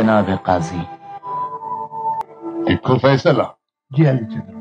جناب قاضی. لکھو فیصلہ. جی علی چلو.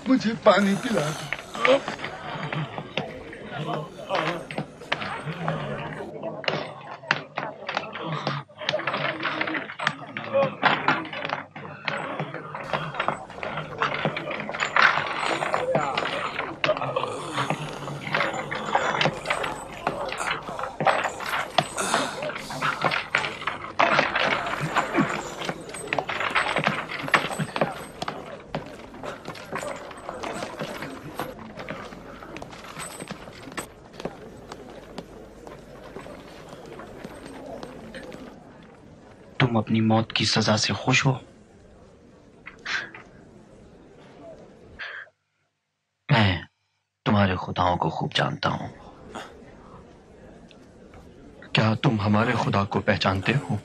مجھے پانی پلا دو. تم اپنی موت کی سزا سے خوش ہو؟ میں تمہارے خداؤں کو خوب جانتا ہوں. کیا تم ہمارے خدا کو پہچانتے ہو؟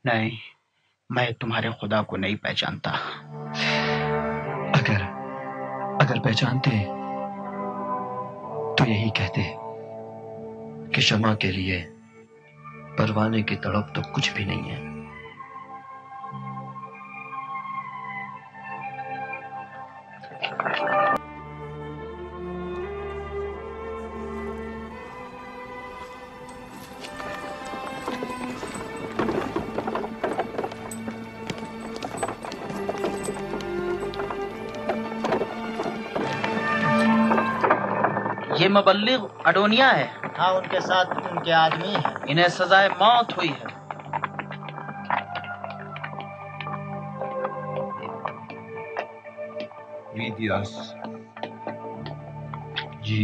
نہیں، میں تمہارے خدا کو نہیں پہچانتا. اگر پہچانتے تو یہی کہتے کہ شمع کے لیے پروانے کی تڑپ تو کچھ بھی نہیں ہے. یہ مبلغ اڈونیا ہے. ہاں، ان کے ساتھ ان کے آدمی ہیں. انہیں سزائے موت ہوئی ہے. ویدیاس. جی.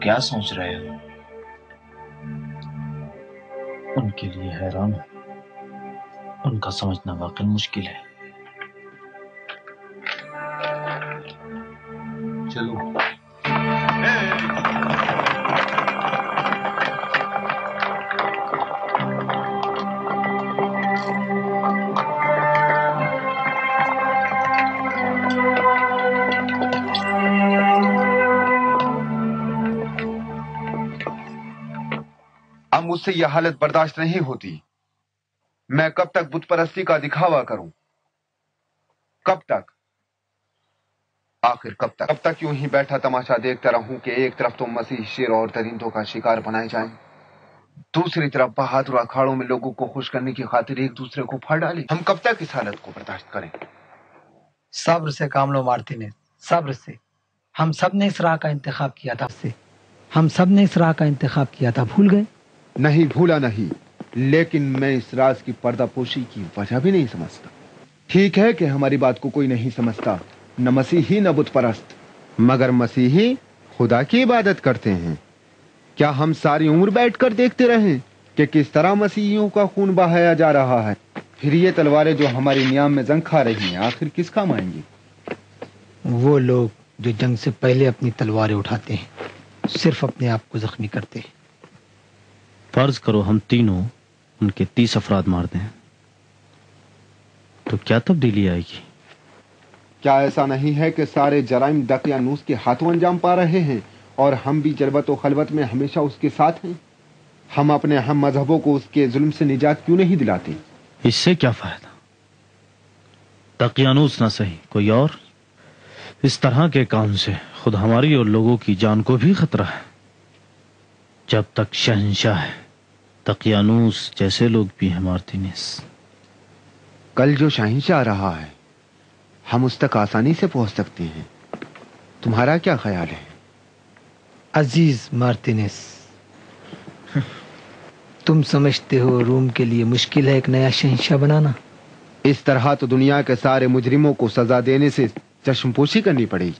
کیا سوچ رہے ہو؟ ان کے لیے حیران ہوں. ان کا سمجھنا واقعی مشکل ہے. چلو. اب مجھ سے یہ حالت برداشت نہیں ہوتی. میں کب تک بت پرستی کا دکھاوا کروں؟ کب تک؟ آخر کب تک؟ کب تک یوں ہی بیٹھا تماشا دیکھتا رہوں کہ ایک طرف تو مسیح شیر اور درندوں کا شکار بنائے جائیں، دوسری طرف بہادر اکھاڑوں میں لوگوں کو خوش کرنے کی خاطر ایک دوسرے کو پھاڑ ڈالے. ہم کب تک اس حالت کو برداشت کریں؟ صبر سے کام لو مارتینز، صبر سے. ہم سب نے اس راہ کا انتخاب کیا تھا. بھول گئے؟ نہیں بھولا نہیں، لیکن میں اس راز کی پردہ پوشی کی وجہ بھی نہیں سمجھتا. ٹھیک ہے کہ ہماری بات کو کوئی نہیں سمجھتا، نہ مسیحی نہ بت پرست، مگر مسیحی خدا کی عبادت کرتے ہیں. کیا ہم ساری عمر بیٹھ کر دیکھتے رہیں کہ کس طرح مسیحیوں کا خون بہایا جا رہا ہے؟ پھر یہ تلواریں جو ہماری نیام میں زنگ کھا رہی ہیں آخر کس کام آئیں گی؟ وہ لوگ جو جنگ سے پہلے اپنی تلواریں اٹھاتے ہیں صرف اپنے آپ کو زخمی کرتے ہیں. فرض کرو ہم تینوں ان کے 30 افراد مار دیں تو کیا تبدیلی آئے گی؟ کیا ایسا نہیں ہے کہ سارے جرائم دقیانوس کے ہاتھوں انجام پا رہے ہیں اور ہم بھی جلوت و خلوت میں ہمیشہ اس کے ساتھ ہیں؟ ہم اپنے ہم مذہبوں کو اس کے ظلم سے نجات کیوں نہیں دلاتے؟ اس سے کیا فائدہ؟ دقیانوس نہ صحیح کوئی اور، اس طرح کے کام سے خود ہماری اور لوگوں کی جان کو بھی خطرہ ہے. جب تک شہنشاہ ہے دقیانوس جیسے لوگ بھی ہیں مارتینز. کل جو شہنشاہ رہا ہے ہم اس تک آسانی سے پہنچ سکتے ہیں. تمہارا کیا خیال ہے؟ عزیز مارتینز، تم سمجھتے ہو روم کے لیے مشکل ہے ایک نیا شہنشاہ بنانا؟ اس طرح تو دنیا کے سارے مجرموں کو سزا دینے سے چشم پوشی کرنی پڑے گی.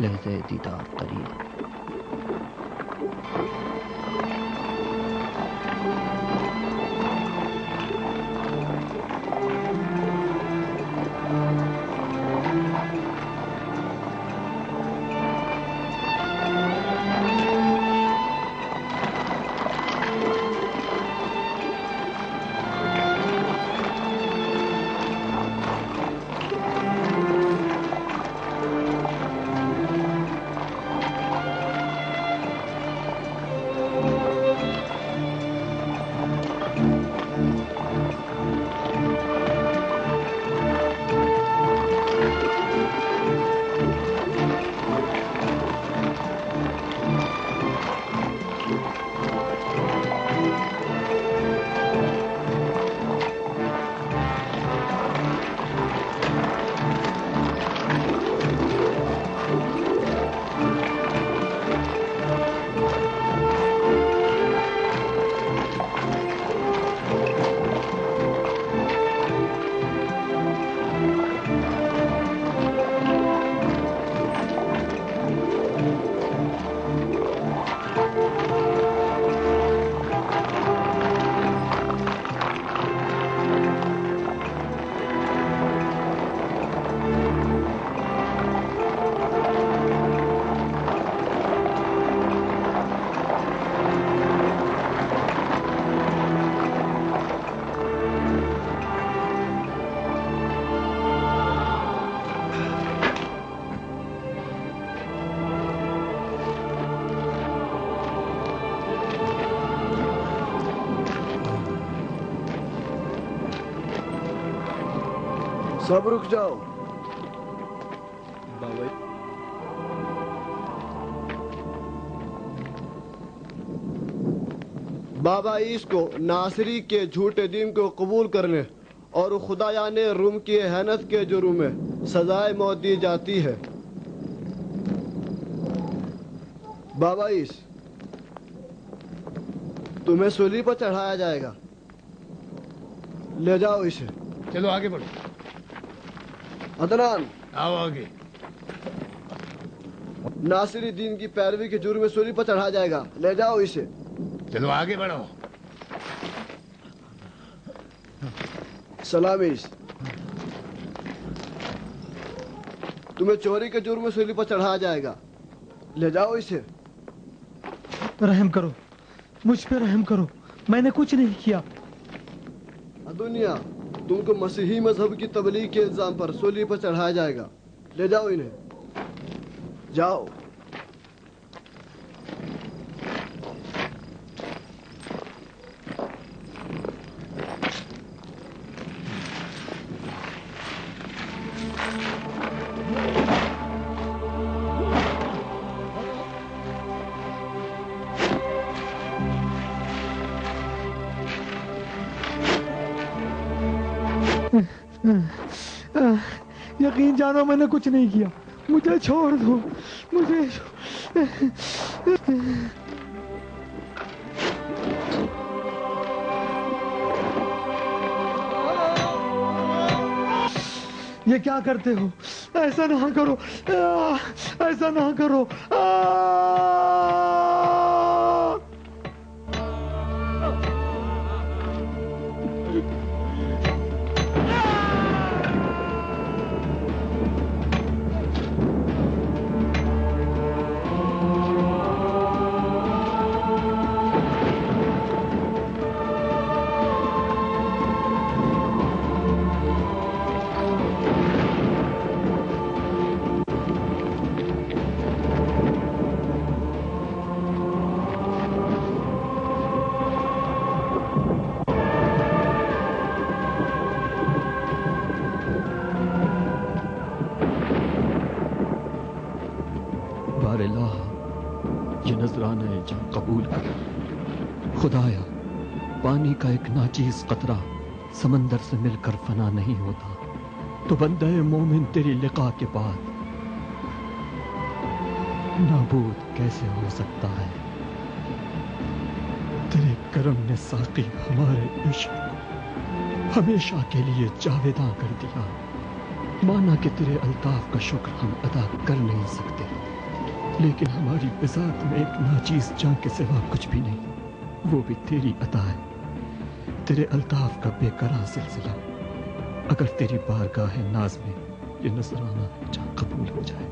لحظہ دیدار قریب. سب رک جاؤ. بابا عیس کو ناصری کے جھوٹے دین کو قبول کرنے اور خدایان روم کی اہانت کے جرم میں سزائے موت دی جاتی ہے. بابا عیس تمہیں سولی پر چڑھایا جائے گا. لے جاؤ اسے. چلو آگے بڑھو. عدنان آؤ آگے. ناصری دین کی پیروی کے جرم میں سولی پر چڑھایا جائے گا. لے جاؤ اسے. چلو آگے بڑھو. سلام عیس. تمہیں چوری کے جرم میں سولی پر چڑھایا جائے گا. لے جاؤ اسے. رحم کرو, مجھ پہ رحم کرو, میں نے کچھ نہیں کیا. دنیا تم کو مسیحی مذہب کی تبلیغ کے الزام پر سولی پر چڑھایا جائے گا. لے جاؤ انہیں. جاؤ. یقین جانو میں نے کچھ نہیں کیا. مجھے چھوڑ دو. مجھے یہ کیا کرتے ہو؟ ایسا نہ کرو, ایسا نہ کرو. یہ نذرانہ جاں قبول کر. خدایا پانی کا ایک ناچیز قطرہ سمندر سے مل کر فنا نہیں ہوتا, تو بندہ مومن تیری لقا کے بعد نابود کیسے ہو سکتا ہے؟ تیرے کرم نے ساقی ہمارے عشق کو ہمیشہ کے لیے جاویداں کر دیا. مانا کہ تیرے الطاف کا شکر ہم ادا کر نہیں سکتے. لیکن ہماری بذات میں ایک ناچیز جان کے سوا کچھ بھی نہیں، وہ بھی تیری عطا ہے، تیرے الطاف کا بے قرار سلسلہ۔ اگر تیری بارگاہ ناز میں یہ نذرانہ جان قبول ہو جائے۔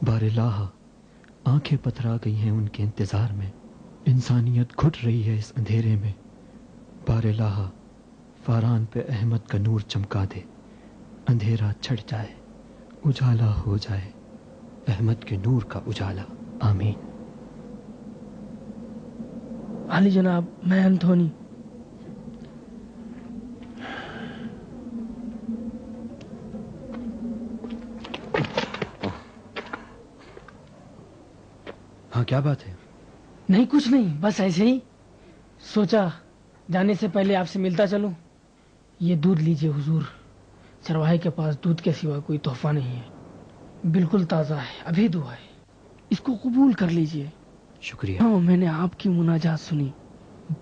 بار الہ، آنکھیں پتھرا گئی ہیں ان کے انتظار میں، انسانیت گھٹ رہی ہے اس اندھیرے میں۔ بار الہ، فاران پہ احمد کا نور چمکا دے، اندھیرا چھٹ جائے، اجالا ہو جائے، احمد کے نور کا اجالا، آمین۔ عالی جناب، میں انتھونی۔ ہاں کیا بات ہے؟ نہیں کچھ نہیں، بس ایسے ہی سوچا جانے سے پہلے آپ سے ملتا چلوں۔ یہ دودھ لیجئے حضور، چرواہے کے پاس دودھ کے سوا کوئی تحفہ نہیں ہے، بالکل تازہ ہے، ابھی دعا ہے، اس کو قبول کر لیجئے۔ شکریہ۔ ہاں، میں نے آپ کی مناجات سنی،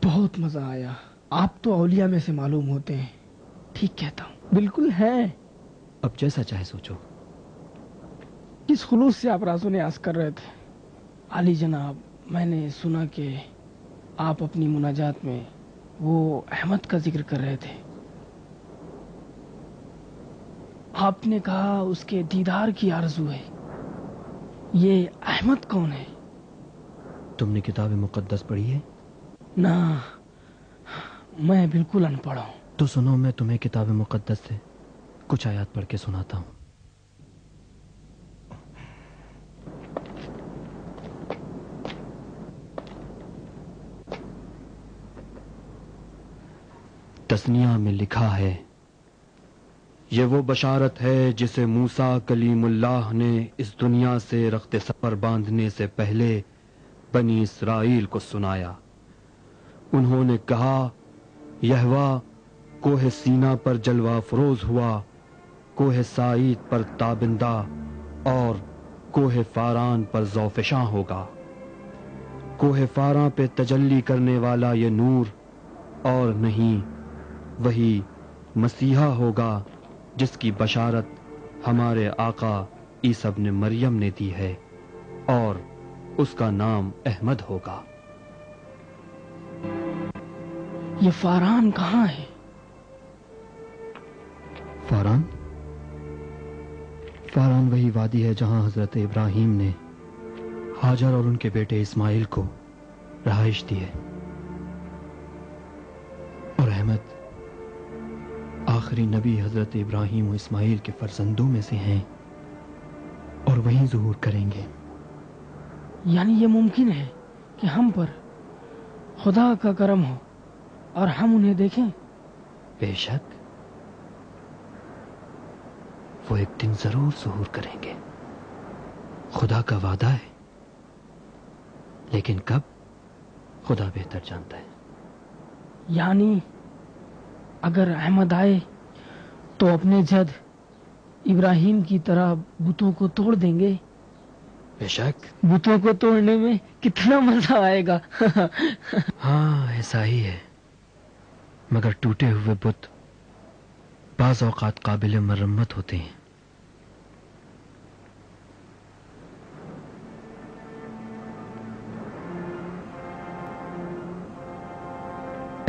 بہت مزہ آیا۔ آپ تو اولیاء میں سے معلوم ہوتے ہیں، ٹھیک کہتا ہوں، بالکل ہے۔ اب جیسا چاہے سوچو۔ کس خلوص سے آپ راز و نیاز کر رہے تھے؟ علی جناب، میں نے سنا کہ آپ اپنی مناجات میں وہ احمد کا ذکر کر رہے تھے۔ آپ نے کہا اس کے دیدار کی آرزو ہے۔ یہ احمد کون ہے؟ تم نے کتاب مقدس پڑھی ہے؟ نہ، میں بالکل ان پڑھ ہوں۔ تو سنو، میں تمہیں کتاب مقدس سے کچھ آیات پڑھ کے سناتا ہوں۔ تثنیہ میں لکھا ہے، یہ وہ بشارت ہے جسے موسیٰ کلیم اللہ نے اس دنیا سے رخت سفر باندھنے سے پہلے بنی اسرائیل کو سنایا۔ انہوں نے کہا، یہوہ کوہ سینا پر جلوہ فروز ہوا، کوہ سعید پر تابندہ اور کوہ فاران پر ذوفشاں ہوگا۔ کوہ فاراں پہ تجلی کرنے والا یہ نور اور نہیں، وہی مسیحا ہوگا جس کی بشارت ہمارے آقا عیسیٰ ابن مریم نے دی ہے، اور اس کا نام احمد ہوگا۔ یہ فاران کہاں ہے؟ فاران وہی وادی ہے جہاں حضرت ابراہیم نے ہاجر اور ان کے بیٹے اسماعیل کو رہائش دی ہے، اور احمد آخری نبی حضرت ابراہیم و اسماعیل کے فرزندوں میں سے ہیں، اور وہیں ظہور کریں گے۔ یعنی یہ ممکن ہے کہ ہم پر خدا کا کرم ہو اور ہم انہیں دیکھیں؟ بے شک، وہ ایک دن ضرور ظہور کریں گے، خدا کا وعدہ ہے، لیکن کب خدا بہتر جانتا ہے۔ یعنی اگر احمد آئے تو اپنے جد ابراہیم کی طرح بتوں کو توڑ دیں گے؟ بے شک۔ بتوں کو توڑنے میں کتنا مزہ آئے گا۔ ہاں ایسا ہی ہے، مگر ٹوٹے ہوئے بت بعض اوقات قابل مرمت ہوتے ہیں۔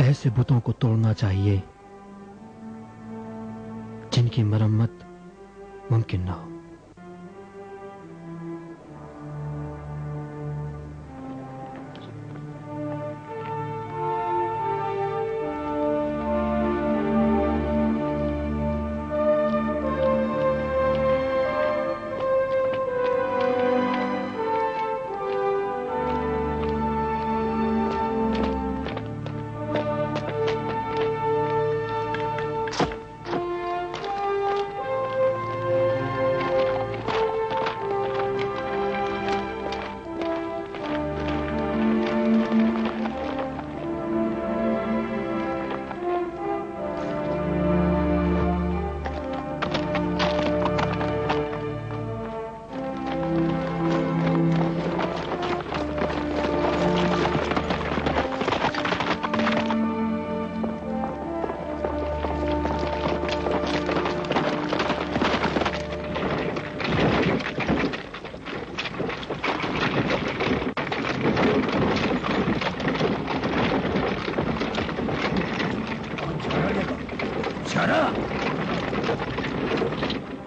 ایسے بتوں کو توڑنا چاہیے جن کی مرمت ممکن نہ ہو۔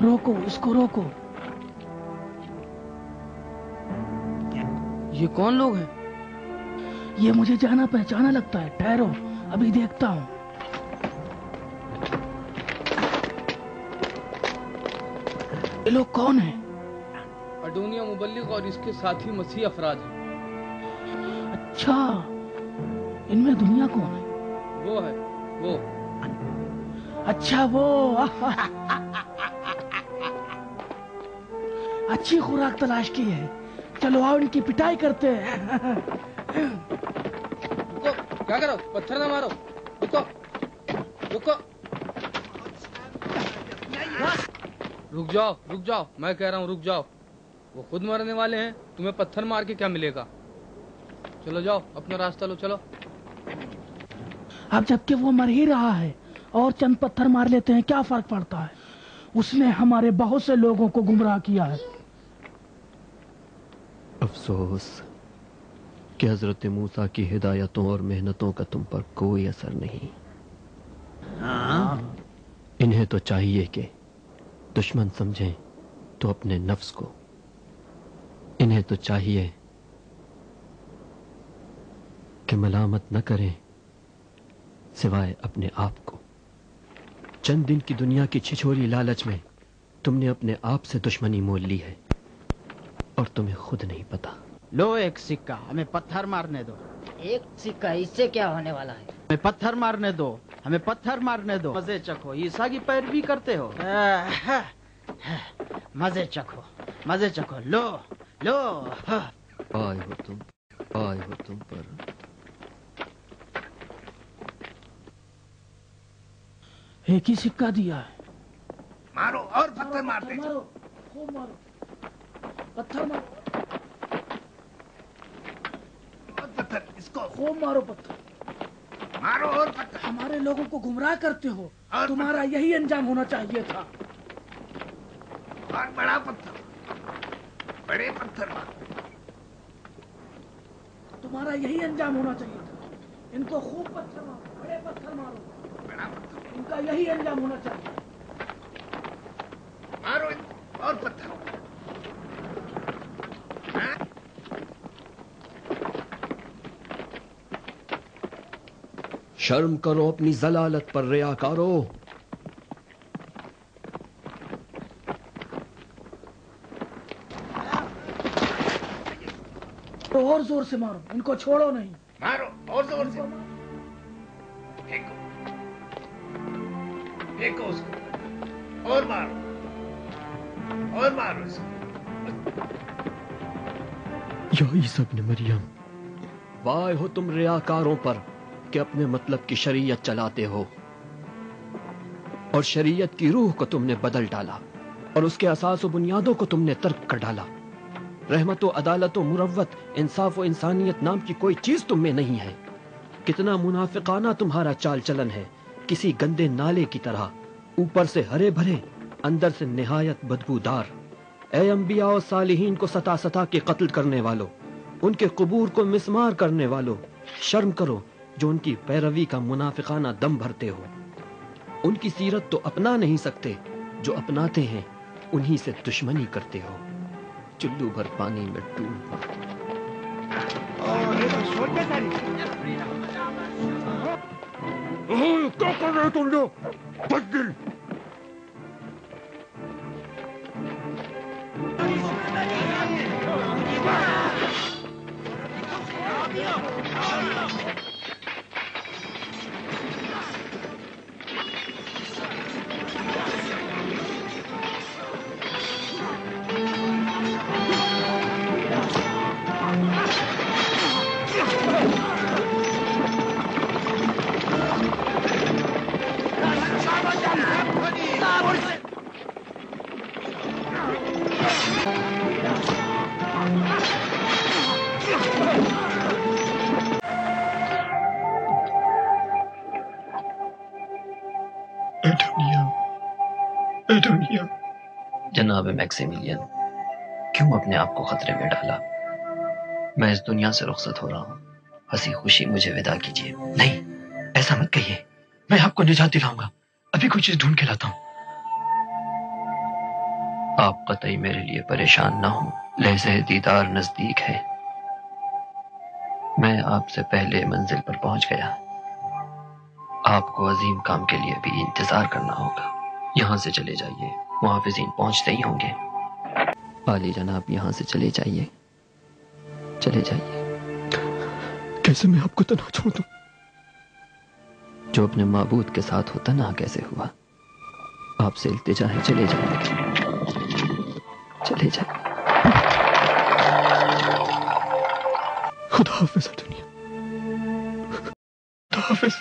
روکو اس کو، روکو. یہ کون لوگ ہیں؟ یہ مجھے جانا پہچانا لگتا ہے، ٹھہرو ابھی دیکھتا ہوں. یہ لوگ کون ہیں؟ اڈونیا مبلغ اور اس کے ساتھی مسیح افراد ہیں. اچھا، ان میں دنیا کون ہے؟ وہ ہے وہ. اچھا وہ اچھی خوراک تلاش کی ہے. چلو آؤ ان کی پٹائی کرتے ہیں. رکو، کیا کرو؟ پتھر نہ مارو. رکو رکو، رک جاؤ رک جاؤ، میں کہہ رہا ہوں رک جاؤ. وہ خود مرنے والے ہیں، تمہیں پتھر مار کے کیا ملے گا؟ چلو جاؤ، اپنا راستہ لو، چلو. اب جبکہ وہ مر ہی رہا ہے اور چند پتھر مار لیتے ہیں، کیا فرق پڑتا ہے؟ اس نے ہمارے بہت سے لوگوں کو گمراہ کیا ہے. افسوس کہ حضرت موسیٰ کی ہدایتوں اور محنتوں کا تم پر کوئی اثر نہیں. انہیں تو چاہیے کہ دشمن سمجھیں تو اپنے نفس کو، انہیں تو چاہیے کہ ملامت نہ کریں سوائے اپنے آپ کو. چند دن کی دنیا کی چھچھولی لالچ میں تم نے اپنے آپ سے دشمنی مول لی ہے اور تمہیں خود نہیں پتا. لو ایک سکہ، ہمیں پتھر مارنے دو. ایک سکہ، اس سے کیا ہونے والا ہے؟ ہمیں پتھر مارنے دو، ہمیں پتھر مارنے دو. مزے چکھو، عیسیٰ کی پیروی کرتے ہو. مزے چکھو، مزے چکھو. لو لو. آئے ہو تم پر. ایک ہی سکہ دیا ہے. مارو اور پتھر مارتے. مارو، خوب مارو، پتھر مارو، اور پتھر، اس کو خوب مارو پتھر. مارو اور پتھر. ہمارے لوگوں کو گمراہ کرتے ہو، اور تمہارا یہی انجام ہونا چاہیے تھا. اور بڑا پتھر، بڑے پتھر مارو. تمہارا یہی انجام ہونا چاہیے تھا. ان کو خوب پتھر مارو، بڑے پتھر مارو. بڑا پتھر ان کا یہی انجام ہونا چاہیے. مارو اور پتھر. شرم کرو اپنی ضلالت پر ریاکارو. اور زور سے مارو، ان کو چھوڑو نہیں. مارو اور زور سے. پھینکو پھینکو اس کو. اور مارو اور مارو اس کو. یا عیسیٰ ابن مریم، وائے ہو تم ریاکاروں پر کہ اپنے مطلب کی شریعت چلاتے ہو اور شریعت کی روح کو تم نے بدل ڈالا اور اس کے اساس و بنیادوں کو تم نے ترک کر ڈالا. رحمت و عدالت و مروت، انصاف و انسانیت نام کی کوئی چیز تم میں نہیں ہے. کتنا منافقانہ تمہارا چال چلن ہے، کسی گندے نالے کی طرح، اوپر سے ہرے بھرے، اندر سے نہایت بدبودار. اے انبیاء و صالحین کو ستا ستا کے قتل کرنے والو، ان کے قبور کو مسمار کرنے والو، شرم کرو جو ان کی پیروی کا منافقانہ دم بھرتے ہو. ان کی سیرت تو اپنا نہیں سکتے، جو اپناتے ہیں انہی سے دشمنی کرتے ہو. چلو بھر پانی میں ڈوب. کیا کر رہے تم لوگ؟ بدل. جناب میکسیملین، کیوں اپنے آپ کو خطرے میں ڈالا؟ میں اس دنیا سے رخصت ہو رہا ہوں. ہنسی خوشی مجھے ودا کیجیے. نہیں، ایسا مت کہیے. میں آپ کو نجات دلاؤں گا. ابھی کوئی چیز ڈھونڈ کے لاتا ہوں. آپ قطعی میرے لیے پریشان نہ ہوں، لحظہ دیدار نزدیک ہے. میں آپ سے پہلے منزل پر پہنچ گیا. آپ کو عظیم کام کے لیے بھی انتظار کرنا ہوگا. یہاں سے چلے جائیے، محافظین پہنچتے ہی ہوں گے. عالی جناب یہاں سے چلے جائیے، چلے جائیے. کیسے میں آپ کو تنہا چھوڑ دوں؟ جو اپنے معبود کے ساتھ ہو تنہا کیسے ہوا؟ آپ سے التجا ہے، چلے جائیے، چلے جائیے. خدا حافظ دنیا، خدا حافظ.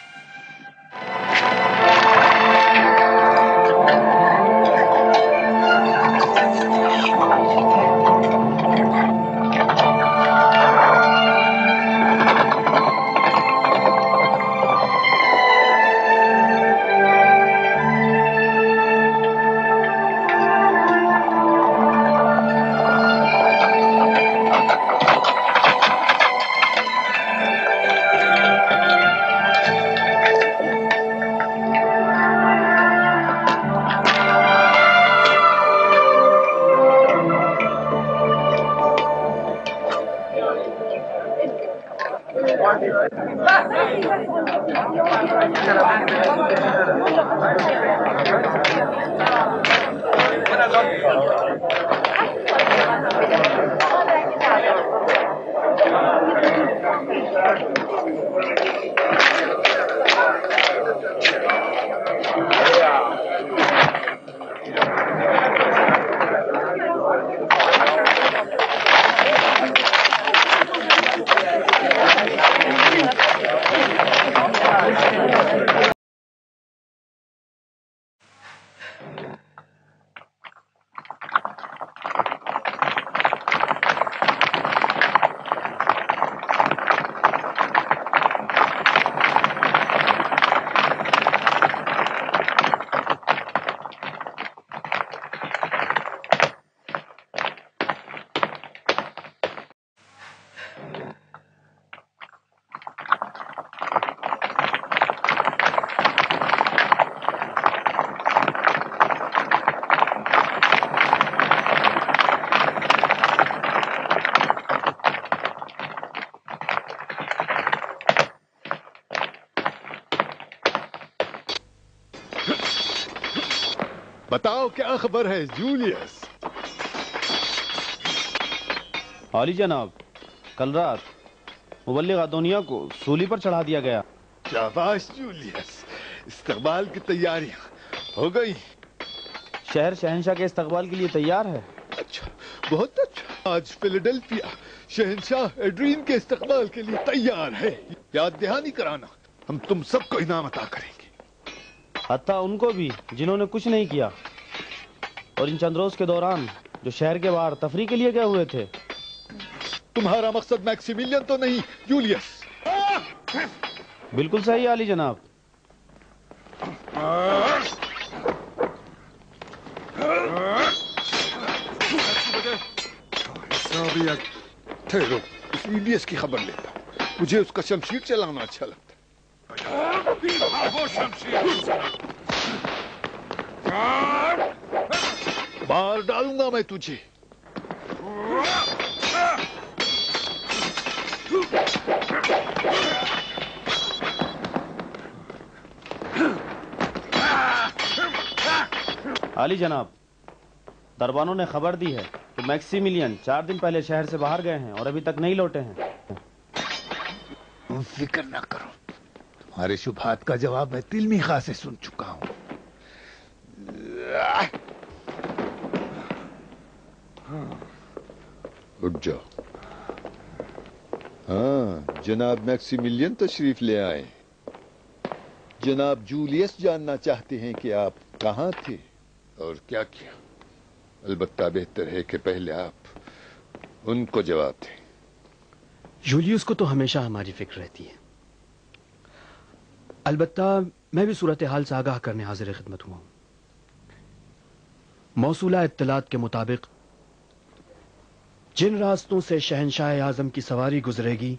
بتاؤ کیا خبر ہے جولیس؟ عالی جناب، کل رات مبلغ ادونیا کو سولی پر چڑھا دیا گیا. شاباش جولیس، استقبال کی تیاریاں ہو گئی؟ شہر شہنشاہ کے استقبال کے لیے تیار ہے. اچھا، بہت اچھا. آج فیلاڈلفیا شہنشاہ ایڈرین کے استقبال کے لیے تیار ہے. یاد دہانی کرانا، ہم تم سب کو انعام عطا کریں گے، حتیٰ ان کو بھی جنہوں نے کچھ نہیں کیا اور ان چند روز کے دوران جو شہر کے باہر تفریح کے لیے گئے ہوئے تھے. تمہارا مقصد میکسیملین تو نہیں جولیس؟ بالکل صحیح عالی جناب. ٹھہرو، اس ویلیس کی خبر لیتا ہوں. مجھے اس کا شمشیر چلانا اچھا لگتا ہے. باہر ڈالوں گا میں تجھے. عالی جناب، دربانوں نے خبر دی ہے کہ میکسیملین 4 دن پہلے شہر سے باہر گئے ہیں اور ابھی تک نہیں لوٹے ہیں. فکر نہ کرو، تمہارے شبہات کا جواب میں تلمی خواہ سے سن چکا ہوں. اٹھ جاؤ. ہاں، جناب میکسیملین تشریف لے آئے. جناب جولیس جاننا چاہتے ہیں کہ آپ کہاں تھے اور کیا کیا. البتہ بہتر ہے کہ پہلے آپ ان کو جواب دیں. جولیس کو تو ہمیشہ ہماری فکر رہتی ہے. البتہ میں بھی صورتحال سے آگاہ کرنے حاضر خدمت ہوا ہوں. موصولہ اطلاعات کے مطابق جن راستوں سے شہنشاہ اعظم کی سواری گزرے گی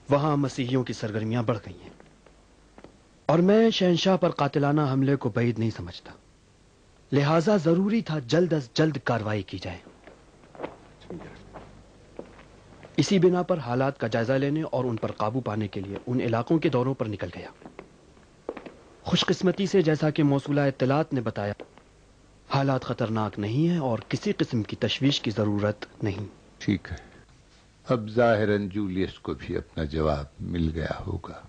وہاں مسیحیوں کی سرگرمیاں بڑھ گئی ہیں. اور میں شہنشاہ پر قاتلانہ حملے کو بعید نہیں سمجھتا، لہذا ضروری تھا جلد از جلد کارروائی کی جائے۔ اسی بنا پر حالات کا جائزہ لینے اور ان پر قابو پانے کے لیے ان علاقوں کے دوروں پر نکل گیا۔ خوش قسمتی سے جیسا کہ موصولہ اطلاعات نے بتایا، حالات خطرناک نہیں ہیں اور کسی قسم کی تشویش کی ضرورت نہیں۔ ٹھیک ہے، اب ظاہراً جولیس کو بھی اپنا جواب مل گیا ہوگا۔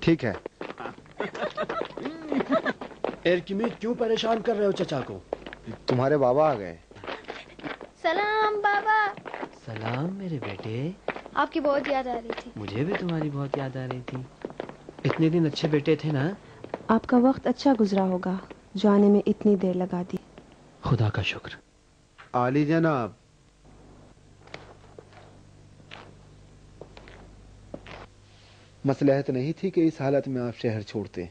ٹھیک ہے۔ ارکمید کیوں پریشان کر رہے ہو چچا کو؟ تمہارے بابا آ گئے۔ سلام بابا۔ سلام میرے بیٹے۔ آپ کی بہت یاد آ رہی تھی۔ مجھے بھی تمہاری بہت یاد آ رہی تھی۔ اتنے دن اچھے بیٹے تھے نا؟ آپ کا وقت اچھا گزرا ہوگا جو آنے میں اتنی دیر لگا دی۔ خدا کا شکر۔ عالی جناب، مصلحت نہیں تھی کہ اس حالت میں آپ شہر چھوڑتے۔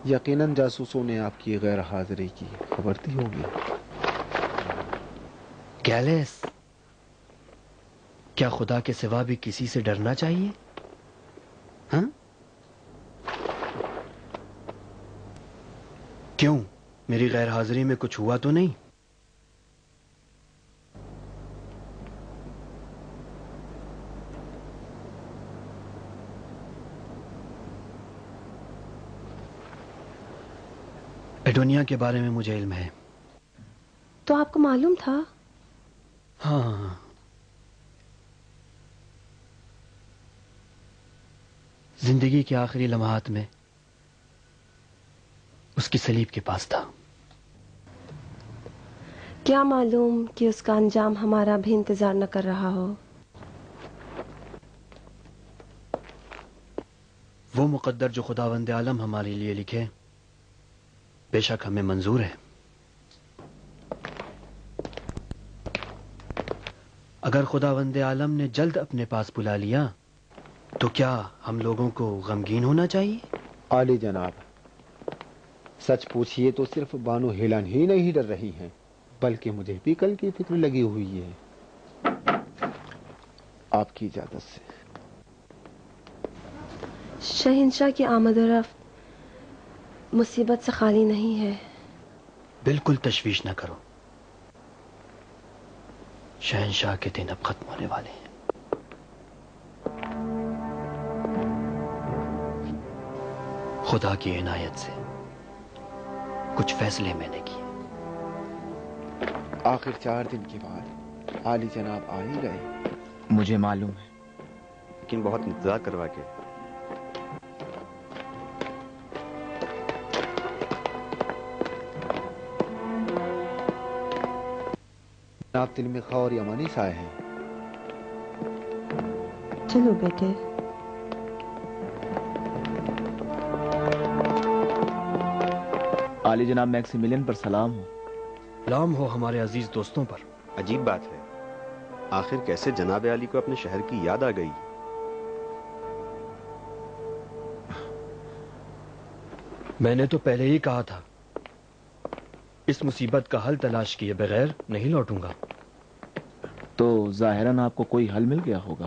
یقیناً جاسوسوں نے آپ کی غیر حاضری کی خبر دی ہوگی۔ گیلس، کیا خدا کے سوا بھی کسی سے ڈرنا چاہیے؟ ہاں؟ کیوں؟ میری غیر حاضری میں کچھ ہوا تو نہیں؟ ایڈونیا کے بارے میں مجھے علم ہے۔ تو آپ کو معلوم تھا؟ ہاں، زندگی کے آخری لمحات میں اس کی صلیب کے پاس تھا۔ کیا معلوم کہ اس کا انجام ہمارا بھی انتظار نہ کر رہا ہو۔ وہ مقدر جو خداوند عالم ہمارے لیے لکھے بے شک ہمیں منظور ہے۔ اگر خداوند عالم نے جلد اپنے پاس بلا لیا تو کیا ہم لوگوں کو غمگین ہونا چاہیے؟ عالی جناب، سچ پوچھئے تو صرف بانو ہیلن ہی نہیں ڈر رہی ہیں، بلکہ مجھے بھی کل کی فکر لگی ہوئی ہے۔ آپ کی اجازت سے۔ شہنشاہ کی آمد و رفت مصیبت سے خالی نہیں ہے۔ بالکل تشویش نہ کرو، شہنشاہ کے دن اب ختم ہونے والے ہیں۔ خدا کی عنایت سے کچھ فیصلے میں نے کیے۔ آخر 4 دن کے بعد عالی جناب آ ہی گئے۔ مجھے معلوم ہے، لیکن بہت انتظار کروا کے۔ آپ دل میں خور یمانی سائے ہیں۔ چلو بیٹے۔ عالی جناب میکسیملین پر سلام ہو۔ سلام ہو ہمارے عزیز دوستوں پر۔ عجیب بات ہے، آخر کیسے جناب عالی کو اپنے شہر کی یاد آ گئی؟ میں نے تو پہلے ہی کہا تھا، اس مصیبت کا حل تلاش کیے بغیر نہیں لوٹوں گا۔ تو ظاہراً آپ کو کوئی حل مل گیا ہوگا۔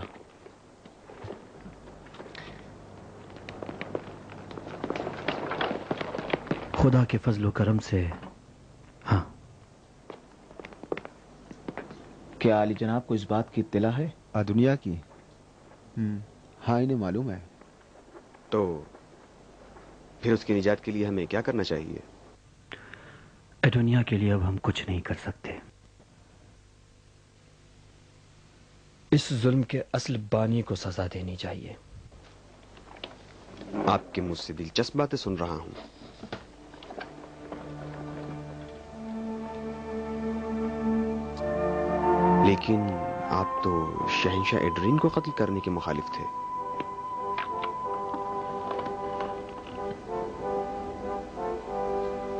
خدا کے فضل و کرم سے ہاں۔ کیا علی جناب کو اس بات کی اطلاع ہے؟ دنیا کی؟ ہاں، انہیں معلوم ہے۔ تو پھر اس کی نجات کے لیے ہمیں کیا کرنا چاہیے؟ ایڈونیا کے لیے اب ہم کچھ نہیں کر سکتے۔ اس ظلم کے اصل بانی کو سزا دینی چاہیے۔ آپ کے مجھ سے دلچسپ باتیں سن رہا ہوں، لیکن آپ تو شہنشاہ ایڈرین کو قتل کرنے کے مخالف تھے۔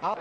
آپ